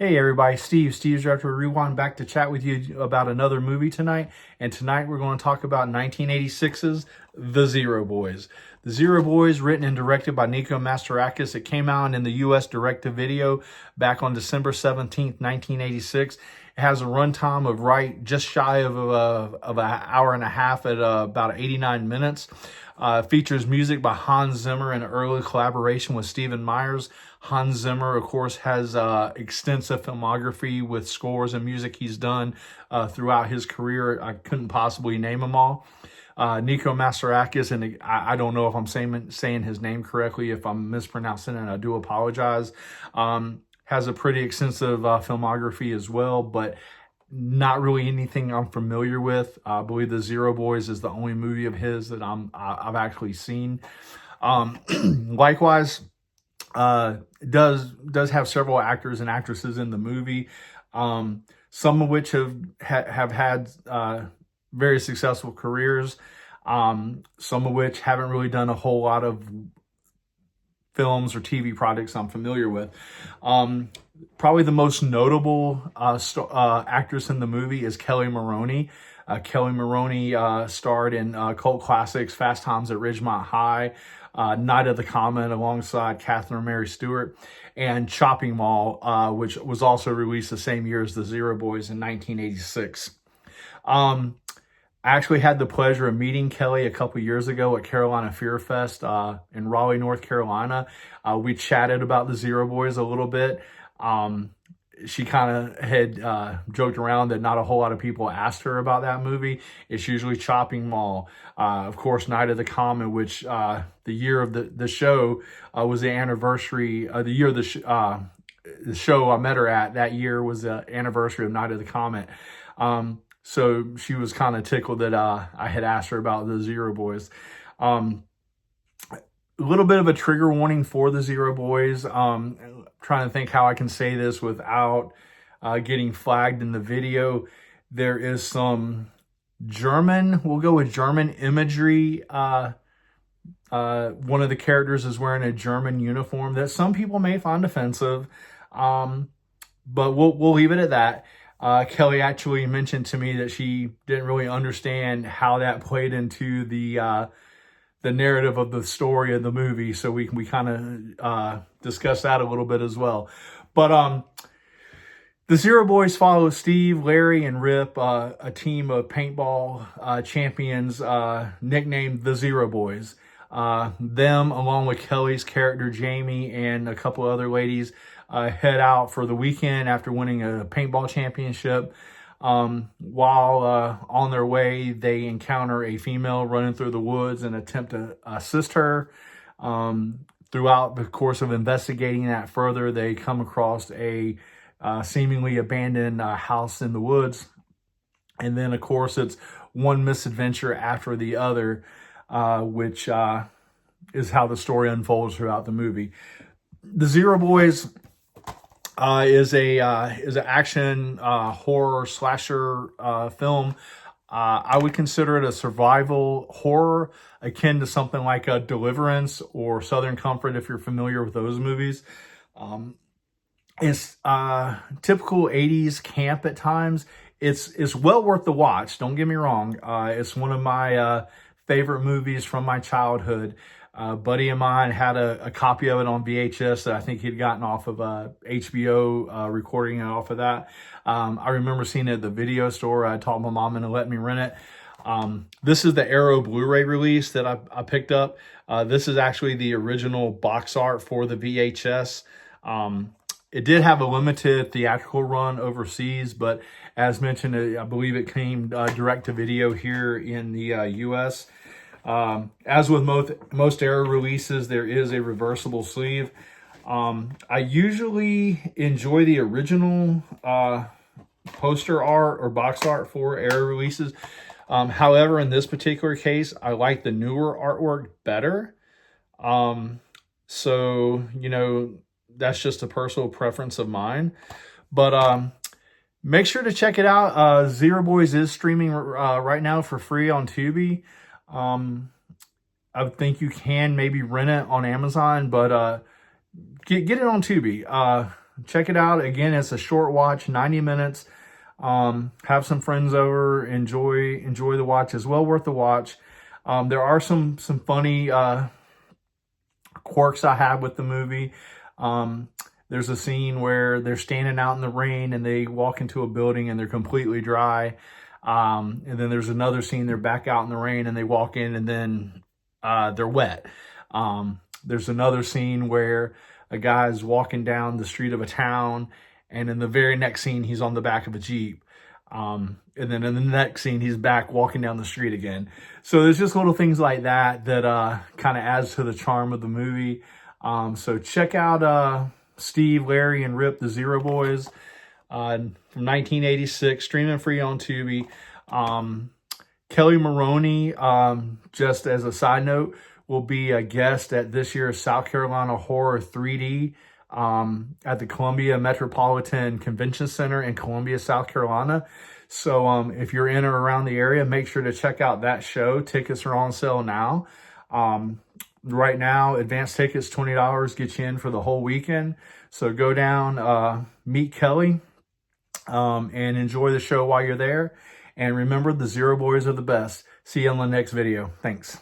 Hey everybody, Steve's Retro Rewind back to chat with you about another movie tonight. And tonight we're going to talk about 1986's The Zero Boys. The Zero Boys, written and directed by Nico Mastorakis. It came out in the US direct-to-video back on December 17th, 1986. It has a runtime of just shy of an hour and a half at about 89 minutes. Features music by Hans Zimmer in early collaboration with Stephen Myers. Hans Zimmer, of course, has extensive filmography with scores and music he's done throughout his career. I couldn't possibly name them all. Nico Mastorakis, and I don't know if I'm saying his name correctly. If I'm mispronouncing it, I do apologize. Has a pretty extensive filmography as well, but not really anything I'm familiar with. I believe The Zero Boys is the only movie of his that I've actually seen. Likewise, does have several actors and actresses in the movie, some of which have had very successful careers, some of which haven't really done a whole lot of films or TV projects I'm familiar with. Probably the most notable actress in the movie is Keli Maroney. Keli Maroney starred in cult classics Fast Times at Ridgemont High, Night of the Comet alongside Catherine Mary Stewart, and Chopping Mall, which was also released the same year as The Zero Boys in 1986. I actually had the pleasure of meeting Keli a couple years ago at Carolina Fear Fest in Raleigh, North Carolina. We chatted about The Zero Boys a little bit. She kind of had joked around that not a whole lot of people asked her about that movie. It's usually Chopping Mall. Of course, Night of the Comet, which the year of the show was the anniversary. The year of the show I met her at, that year was the anniversary of Night of the Comet. So she was kind of tickled that I had asked her about The Zero Boys. A little bit of a trigger warning for The Zero Boys. Trying to think how I can say this without getting flagged in the video. There is some German, we'll go with German imagery. One of the characters is wearing a German uniform that some people may find offensive, but we'll leave it at that. Keli actually mentioned to me that she didn't really understand how that played into the narrative of the story of the movie, so we kind of discuss that a little bit as well. But the Zero Boys follow Steve, Larry, and Rip, a team of paintball champions nicknamed the Zero Boys. Them, along with Kelly's character Jamie and a couple other ladies, head out for the weekend after winning a paintball championship. While on their way, they encounter a female running through the woods and attempt to assist her. Throughout the course of investigating that further, they come across a seemingly abandoned house in the woods. And then, of course, it's one misadventure after the other, which is how the story unfolds throughout the movie. The Zero Boys is an action horror slasher film. I would consider it a survival horror akin to something like Deliverance or Southern Comfort, if you're familiar with those movies. It's typical 80s camp at times. It's well worth the watch. Don't get me wrong. It's one of my favorite movies from my childhood. A buddy of mine had a copy of it on VHS that I think he'd gotten off of HBO, recording it off of that. I remember seeing it at the video store. I taught my mom to let me rent it. This is the Arrow Blu-ray release that I picked up. This is actually the original box art for the VHS. It did have a limited theatrical run overseas, but as mentioned, I believe it came direct to video here in the US. As with most Arrow releases, there is a reversible sleeve. I usually enjoy the original poster art or box art for Arrow releases. However, in this particular case, I like the newer artwork better. So, that's just a personal preference of mine. But make sure to check it out. Zero Boys is streaming right now for free on Tubi. I think you can maybe rent it on Amazon, but get it on Tubi. check it out. Again, it's a short watch, 90 minutes. Have some friends over, enjoy the watch. It's well worth the watch. There are some funny quirks I have with the movie. There's a scene where they're standing out in the rain and they walk into a building and they're completely dry. And then there's another scene, they're back out in the rain and they walk in and then they're wet. There's another scene where a guy's walking down the street of a town, and in the very next scene, he's on the back of a Jeep. And then in the next scene, he's back walking down the street again. So there's just little things like that that kind of adds to the charm of the movie. So check out Steve, Larry, and Rip, the Zero Boys, from 1986, streaming free on Tubi. Keli Maroney, just as a side note, will be a guest at this year's South Carolina Horror 3D at the Columbia Metropolitan Convention Center in Columbia, South Carolina. So if you're in or around the area, make sure to check out that show. Tickets are on sale now. Right now, advance tickets, $20, get you in for the whole weekend. So go down, meet Keli, and enjoy the show while you're there. And remember, the Zero Boys are the best. See you on the next video. Thanks.